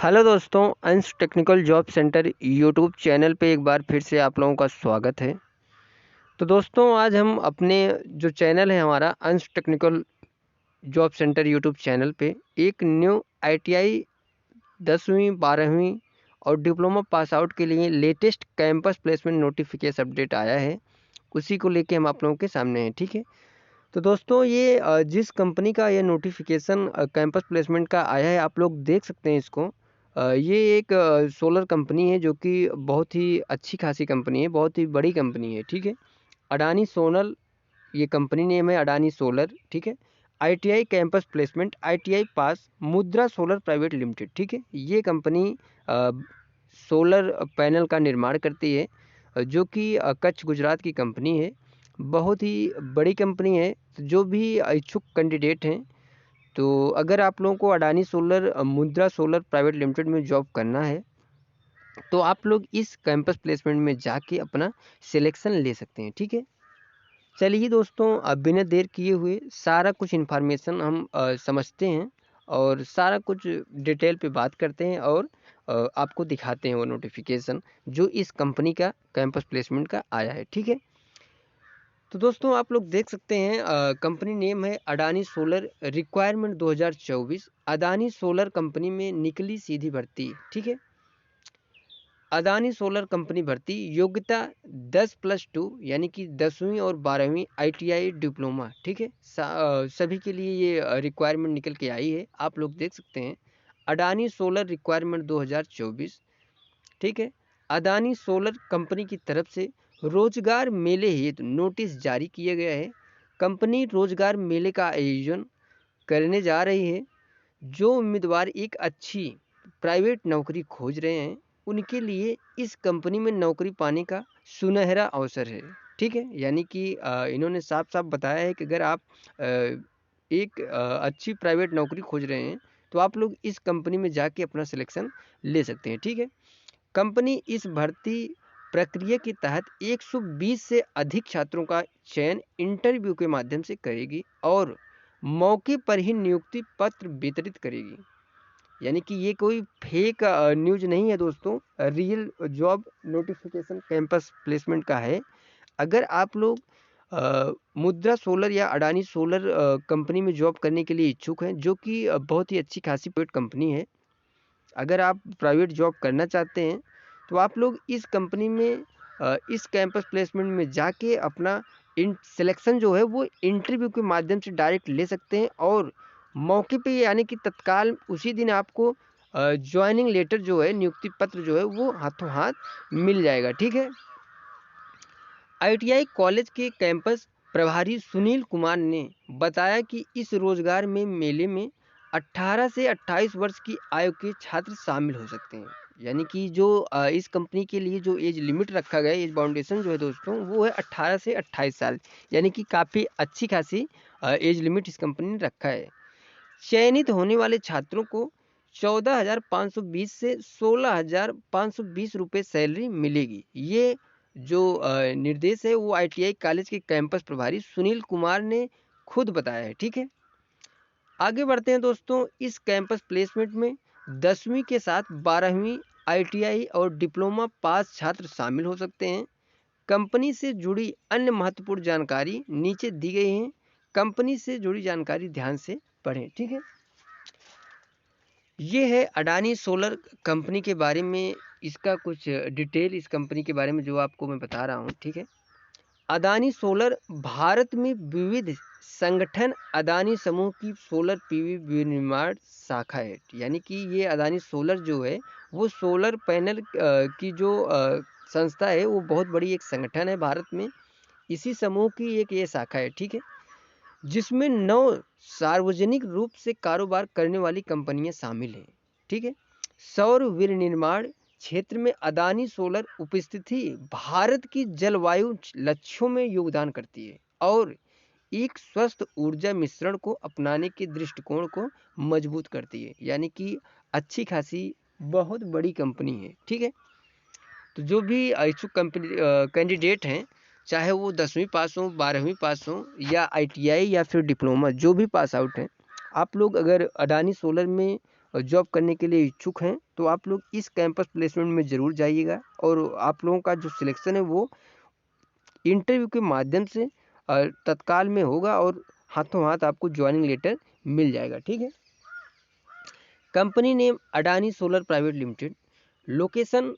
Hello दोस्तों, अंश technical job centre YouTube channel पे एक बार फिर से आप लोगों का स्वागत है। तो दोस्तों, आज हम अपने जो चैनल है हमारा अंश technical job centre YouTube channel पे एक न्यू आईटीआई 10वीं 12वीं और डिप्लोमा पास आउट के लिए latest campus placement notification update आया है, उसी को लेके हम आप लोगों के सामने हैं। ठीक है, तो दोस्तों ये जिस कंपनी का ये नोटिफिकेशन कैंपस प्लेसमेंट का आया है, आप लोग देख सकते हैं इसको। ये एक सोलर कंपनी है जो कि बहुत ही अच्छी खासी कंपनी है, बहुत ही बड़ी कंपनी है। ठीक है, अडानी सोनल ये कंपनी नेम है, अडानी सोलर। ठीक है, ITI campus placement, ITI pass, मुद्रा सोलर प्राइवेट लिमिटेड। ठीक है, ये कंपनी सोलर पैनल का निर्माण करती है, जो कि कच्छ गुजरात की कंपनी है। बहुत ही बड़ी कंपनी है। तो जो भी इच्छुक कैंडिडेट हैं, तो अगर आप लोगों को अडानी सोलर मुद्रा सोलर प्राइवेट लिमिटेड में जॉब करना है, तो आप लोग इस कैंपस प्लेसमेंट में जाके अपना सिलेक्शन ले सकते हैं। ठीक है, चलिए दोस्तों, अब बिना देर किए हुए सारा कुछ इन्फॉर्मेशन हम समझते हैं और सारा कुछ डिटेल पे बात करते हैं और आपको दिखाते हैं वो नोटिफिकेशन जो इस कंपनी का कैंपस प्लेसमेंट का आया है। ठीक है, तो दोस्तों आप लोग देख सकते हैं कंपनी नेम है Adani solar, requirement 2024, Adani solar company में निकली सीधी भर्ती। ठीक है, अडानी सोलर कंपनी भर्ती, योग्यता 10+2 यानी कि 10वीं और 12वीं आईटीआई डिप्लोमा। ठीक है, सभी के लिए ये रिक्वायरमेंट निकल के आई है, आप लोग देख सकते हैं। Adani solar requirement 2024। ठीक है, अडानी सोलर कंपनी की तरफ से रोजगार मेले हेतु नोटिस जारी किया गया है। कंपनी रोजगार मेले का आयोजन करने जा रही है। जो उम्मीदवार एक अच्छी प्राइवेट नौकरी खोज रहे हैं, उनके लिए इस कंपनी में नौकरी पाने का सुनहरा अवसर है। ठीक है, यानी कि इन्होंने साफ साफ बताया है कि अगर आप एक अच्छी प्राइवेट नौकरी खोज रहे हैं, तो आप लोग इस कंपनी में जाके अपना सिलेक्शन ले सकते हैं। ठीक है, कंपनी इस भर्ती प्रक्रिया के तहत 120 से अधिक छात्रों का चयन इंटरव्यू के माध्यम से करेगी और मौके पर ही नियुक्ति पत्र वितरित करेगी। यानी कि ये कोई फेक न्यूज़ नहीं है दोस्तों, real job notification campus placement का है। अगर आप लोग मुद्रा सोलर या अडानी सोलर कंपनी में जॉब करने के लिए इच्छुक हैं, जो कि बहुत ही अच्छी खासी प्राइवेट कंपनी है, अगर आप प्राइवेट जॉब करना चाहते हैं, तो आप लोग इस कंपनी में इस कैंपस प्लेसमेंट में जाके अपना इन सिलेक्शन जो है वो इंटरव्यू के माध्यम से डायरेक्ट ले सकते हैं और मौके पे यानी कि तत्काल उसी दिन आपको ज्वाइनिंग लेटर जो है, नियुक्ति पत्र जो है वो हाथों हाथ मिल जाएगा। ठीक है, आईटीआई कॉलेज के कैंपस प्रभारी सुनील कुमार ने बताया कि इस रोजगार में मेले में 18 से 28 वर्ष की आयु के छात्र शामिल हो सकते हैं। यानी कि जो इस कंपनी के लिए जो एज लिमिट रखा गया है, एज बाउंडेशन जो है दोस्तों, वो है 18 से 28 साल। यानी कि काफ़ी अच्छी खासी एज लिमिट इस कंपनी ने रखा है। चयनित होने वाले छात्रों को 14,520 से 16,520 रुपये सैलरी मिलेगी। ये जो निर्देश है वो आईटीआई कॉलेज के कैंपस प्रभारी सुनील कुमार ने खुद बताया है। ठीक है, आगे बढ़ते हैं दोस्तों। इस कैंपस प्लेसमेंट में 10वीं के साथ 12वीं आईटीआई और डिप्लोमा पास छात्र शामिल हो सकते हैं। कंपनी से जुड़ी अन्य महत्वपूर्ण जानकारी नीचे दी गई है। कंपनी से जुड़ी जानकारी ध्यान से पढ़ें। ठीक है, ये है अडानी सोलर कंपनी के बारे में, इसका कुछ डिटेल इस कंपनी के बारे में जो आपको मैं बता रहा हूँ। ठीक है, अडानी सोलर भारत में विविध संगठन अडानी समूह की सोलर पीवी विनिर्माण शाखा है। यानी कि ये अडानी सोलर जो है वो सोलर पैनल की जो संस्था है, वो बहुत बड़ी एक संगठन है भारत में। इसी समूह की एक ये शाखा है। ठीक है, जिसमें 9 सार्वजनिक रूप से कारोबार करने वाली कंपनियां शामिल हैं। ठीक है, सौर विनिर्माण क्षेत्र में अडानी सोलर उपस्थिति भारत की जलवायु लक्ष्यों में योगदान करती है और एक स्वस्थ ऊर्जा मिश्रण को अपनाने के दृष्टिकोण को मजबूत करती है। यानी कि अच्छी खासी बहुत बड़ी कंपनी है। ठीक है, तो जो भी इच्छुक कंपनी कैंडिडेट हैं, चाहे वो 10वीं पास हो, 12वीं पास हो या आईटीआई या फिर डिप्लोमा, जो भी पास आउट हैं, आप लोग अगर अडानी सोलर में जॉब करने के लिए इच्छुक हैं तो आप लोग इस कैंपस प्लेसमेंट में ज़रूर जाइएगा और आप लोगों का जो सिलेक्शन है वो इंटरव्यू के माध्यम से तत्काल में होगा और हाथों हाथ आपको ज्वाइनिंग लेटर मिल जाएगा। ठीक है। Company name Adani solar private limited, location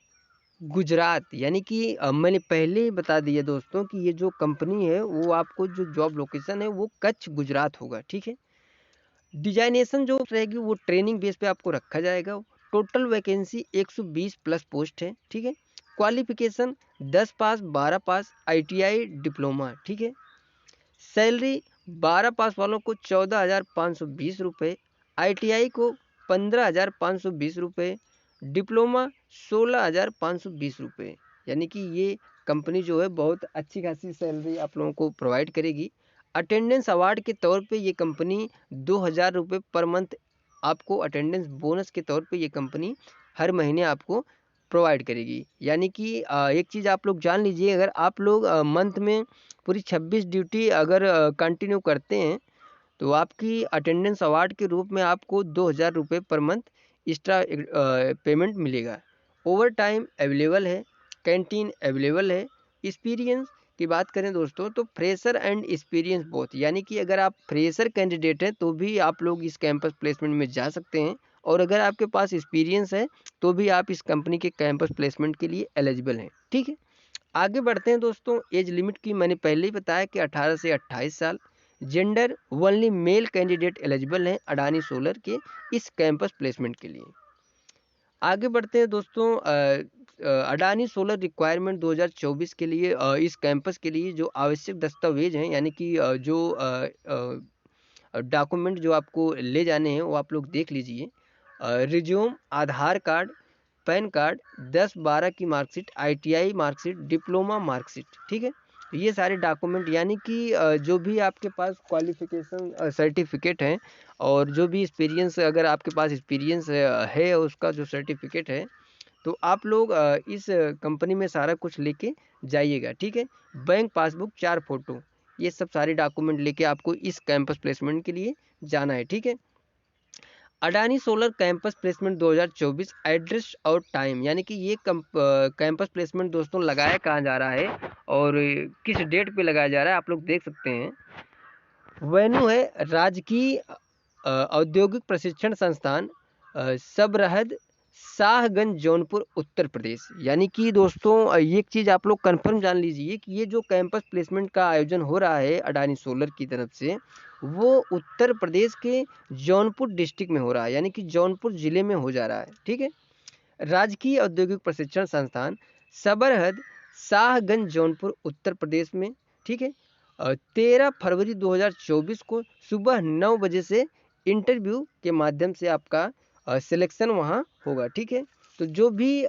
Gujarat, यानी कि मैंने पहले ही बता दिया दोस्तों कि ये जो कंपनी है वो आपको जो जॉब लोकेशन है वो कच्छ गुजरात होगा। ठीक है। डिजाइनेशन जो रहेगी वो ट्रेनिंग बेस पे आपको रखा जाएगा। टोटल वैकेंसी 120 प्लस पोस्ट है। ठीक है। क्वालिफिकेशन 10 पास 12 पास ITI डिप्लोमा। ठीक है। सैलरी 12 पास वालों को 14,520 रुपये, ITI को 15,520 रुपये, डिप्लोमा 16,520 रुपये। यानी कि ये कंपनी जो है बहुत अच्छी खासी सैलरी आप लोगों को प्रोवाइड करेगी। अटेंडेंस अवार्ड के तौर पे ये कंपनी 2,000 रुपये पर मंथ आपको अटेंडेंस बोनस के तौर पे ये कंपनी हर महीने आपको प्रोवाइड करेगी। यानी कि एक चीज़ आप लोग जान लीजिए, अगर आप लोग मंथ में पूरी 26 ड्यूटी अगर कंटिन्यू करते हैं तो आपकी अटेंडेंस अवार्ड के रूप में आपको 2,000 रुपये पर मंथ एक्स्ट्रा पेमेंट मिलेगा। ओवर टाइम अवेलेबल है, कैंटीन अवेलेबल है। एक्सपीरियंस की बात करें दोस्तों तो फ्रेशर एंड एक्सपीरियंस बोथ, यानी कि अगर आप फ्रेशर कैंडिडेट हैं तो भी आप लोग इस कैंपस प्लेसमेंट में जा सकते हैं और अगर आपके पास एक्सपीरियंस है तो भी आप इस कंपनी के कैंपस प्लेसमेंट के लिए एलिजिबल हैं। ठीक है। आगे बढ़ते हैं दोस्तों। एज लिमिट की मैंने पहले ही बताया कि 18 से 28 साल। Gender only male candidate eligible हैं अडानी सोलर के इस कैंपस प्लेसमेंट के लिए। आगे बढ़ते हैं दोस्तों। अडानी सोलर रिक्वायरमेंट 2024 के लिए इस कैंपस के लिए जो आवश्यक दस्तावेज हैं, यानी कि जो डॉक्यूमेंट जो आपको ले जाने हैं वो आप लोग देख लीजिए। रिज्यूम, आधार कार्ड, पैन कार्ड, 10-12 की marksheet, ITI marksheet, diploma marksheet. ठीक है। ये सारे डॉक्यूमेंट, यानी कि जो भी आपके पास क्वालिफिकेशन सर्टिफिकेट हैं और जो भी एक्सपीरियंस, अगर आपके पास एक्सपीरियंस है उसका जो सर्टिफिकेट है तो आप लोग इस कंपनी में सारा कुछ लेके जाइएगा। ठीक है। बैंक पासबुक, 4 फोटो, ये सब सारे डॉक्यूमेंट लेके आपको इस कैंपस प्लेसमेंट के लिए जाना है। ठीक है। Adani solar campus placement 2024 address और टाइम, यानी कि ये कैंपस प्लेसमेंट दोस्तों लगाया कहाँ जा रहा है और किस डेट पे लगाया जा रहा है आप लोग देख सकते हैं। वेन्यू है राजकीय औद्योगिक प्रशिक्षण संस्थान, सबरहद, शाहगंज, जौनपुर, उत्तर प्रदेश। यानी कि दोस्तों ये एक चीज़ आप लोग कंफर्म जान लीजिए कि ये जो कैंपस प्लेसमेंट का आयोजन हो रहा है अडानी सोलर की तरफ से वो उत्तर प्रदेश के जौनपुर डिस्ट्रिक्ट में हो रहा है, यानी कि जौनपुर जिले में हो जा रहा है। ठीक है। राजकीय औद्योगिक प्रशिक्षण संस्थान सबरहद, शाहगंज, जौनपुर, उत्तर प्रदेश में। ठीक है। 13 फरवरी 2024 को सुबह 9 बजे से इंटरव्यू के माध्यम से आपका सिलेक्शन वहाँ होगा। ठीक है। तो जो भी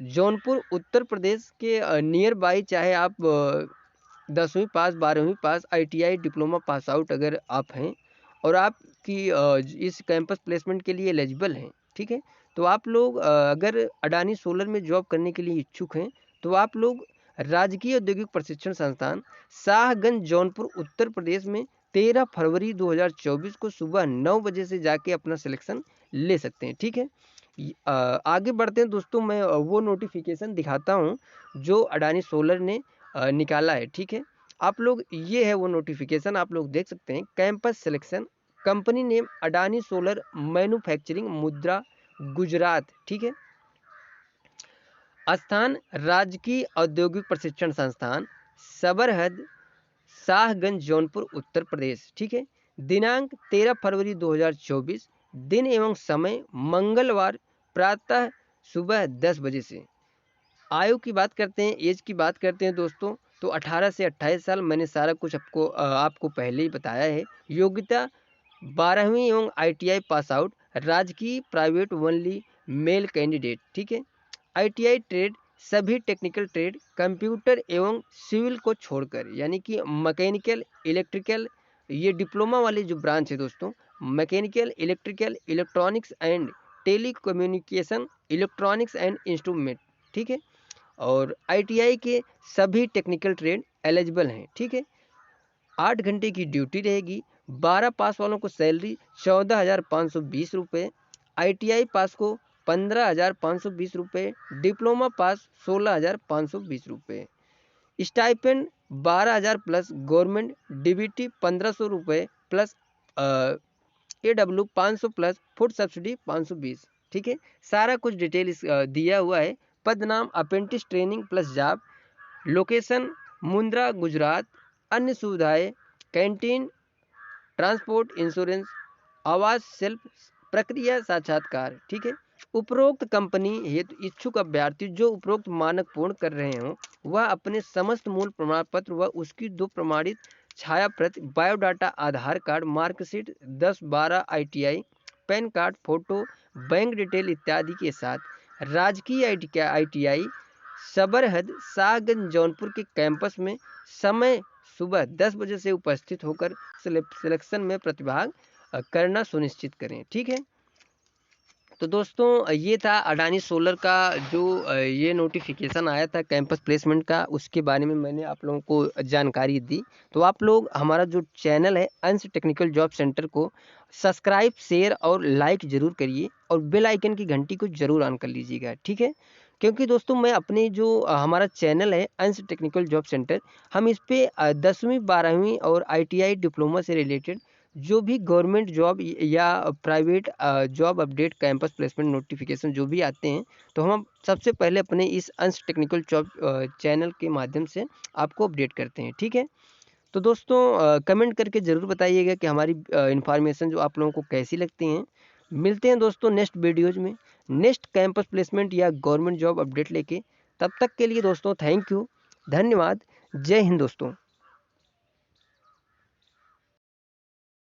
जौनपुर उत्तर प्रदेश के नियर बाई, चाहे आप 10वीं पास 12वीं पास ITI डिप्लोमा पास आउट अगर आप हैं और आपकी इस कैंपस प्लेसमेंट के लिए एलिजिबल हैं, ठीक है, तो आप लोग अगर अडानी सोलर में जॉब करने के लिए इच्छुक हैं तो आप लोग राजकीय औद्योगिक प्रशिक्षण संस्थान शाहगंज, जौनपुर, उत्तर प्रदेश में 13 फरवरी 2024 को सुबह 9 बजे से जाके अपना सिलेक्शन ले सकते हैं। ठीक है। आगे बढ़ते हैं दोस्तों। मैं वो नोटिफिकेशन दिखाता हूँ जो अडानी सोलर ने निकाला है। ठीक है। आप लोग, ये है वो नोटिफिकेशन, आप लोग देख सकते हैं। Campus selection, company name Adani solar manufacturing, मुद्रा, गुजरात। ठीक है। स्थान राजकीय औद्योगिक प्रशिक्षण संस्थान सबरहद, शाहगंज, जौनपुर, उत्तर प्रदेश। ठीक है। दिनांक 13 फरवरी 2024। दिन एवं समय मंगलवार, प्रातः सुबह 10 बजे से। आयु की बात करते हैं, एज की बात करते हैं दोस्तों, तो 18 से 28 साल मैंने सारा कुछ आपको पहले ही बताया है। योग्यता 12वीं एवं ITI पास आउट, राजकीय प्राइवेट ओनली मेल कैंडिडेट। ठीक है। ITI ट्रेड, सभी टेक्निकल ट्रेड, कंप्यूटर एवं सिविल को छोड़कर, यानी कि मैकेनिकल, इलेक्ट्रिकल, ये डिप्लोमा वाली जो ब्रांच है दोस्तों, mechanical, electrical, electronics and telecommunication, electronics and instrument. ठीक है। और ITI के सभी टेक्निकल ट्रेड एलिजिबल हैं। ठीक है। 8 घंटे की ड्यूटी रहेगी। 12 पास वालों को सैलरी 14,520 रुपये, ITI पास को 15,520 रुपये, डिप्लोमा पास 16,520 रुपये, स्टाइपेंड 12,000 प्लस गवर्नमेंट DBT 1,500 रुपये plus AW 500 plus food subsidy 520। ठीक है, सारा कुछ डिटेल दिया हुआ है। पद नाम apprentice training plus job, location Mundra Gujarat, अन्य सुविधाएं कैंटीन, ट्रांसपोर्ट, इंश्योरेंस, आवास, सेल्फ, प्रक्रिया साक्षात्कार। ठीक है, उपरोक्त कंपनी हेतु इच्छुक अभ्यर्थी जो उपरोक्त मानक पूर्ण कर रहे हों वह अपने समस्त मूल प्रमाण पत्र व उसकी 2 प्रमाणित छाया प्रति, biodata, Aadhaar card, marksheet 10-12 ITI, PAN card, photo, bank detail इत्यादि के साथ राजकीय ITI सबरहद शाहगंज जौनपुर के कैंपस में समय सुबह 10 बजे से उपस्थित होकर सिलेक्शन में प्रतिभाग करना सुनिश्चित करें। ठीक है, तो दोस्तों ये था अडानी सोलर का जो ये नोटिफिकेशन आया था कैंपस प्लेसमेंट का, उसके बारे में मैंने आप लोगों को जानकारी दी। तो आप लोग हमारा जो चैनल है अंश टेक्निकल जॉब सेंटर को सब्सक्राइब, शेयर और लाइक ज़रूर करिए और बेल आइकन की घंटी को ज़रूर ऑन कर लीजिएगा। ठीक है, क्योंकि दोस्तों मैं अपने जो हमारा चैनल है अंश टेक्निकल जॉब सेंटर, हम इस पर 10वीं 12वीं और ITI डिप्लोमा से रिलेटेड जो भी गवर्नमेंट जॉब या private job update, campus placement notification जो भी आते हैं, तो हम सबसे पहले अपने इस अंश टेक्निकल जॉब चैनल के माध्यम से आपको अपडेट करते हैं। ठीक है, तो दोस्तों कमेंट करके ज़रूर बताइएगा कि हमारी इन्फॉर्मेशन जो आप लोगों को कैसी लगती हैं। मिलते हैं दोस्तों नेक्स्ट वीडियोज़ में, नेक्स्ट कैंपस प्लेसमेंट या गवर्नमेंट जॉब अपडेट लेके। तब तक के लिए दोस्तों थैंक यू, धन्यवाद, जय हिंद दोस्तों।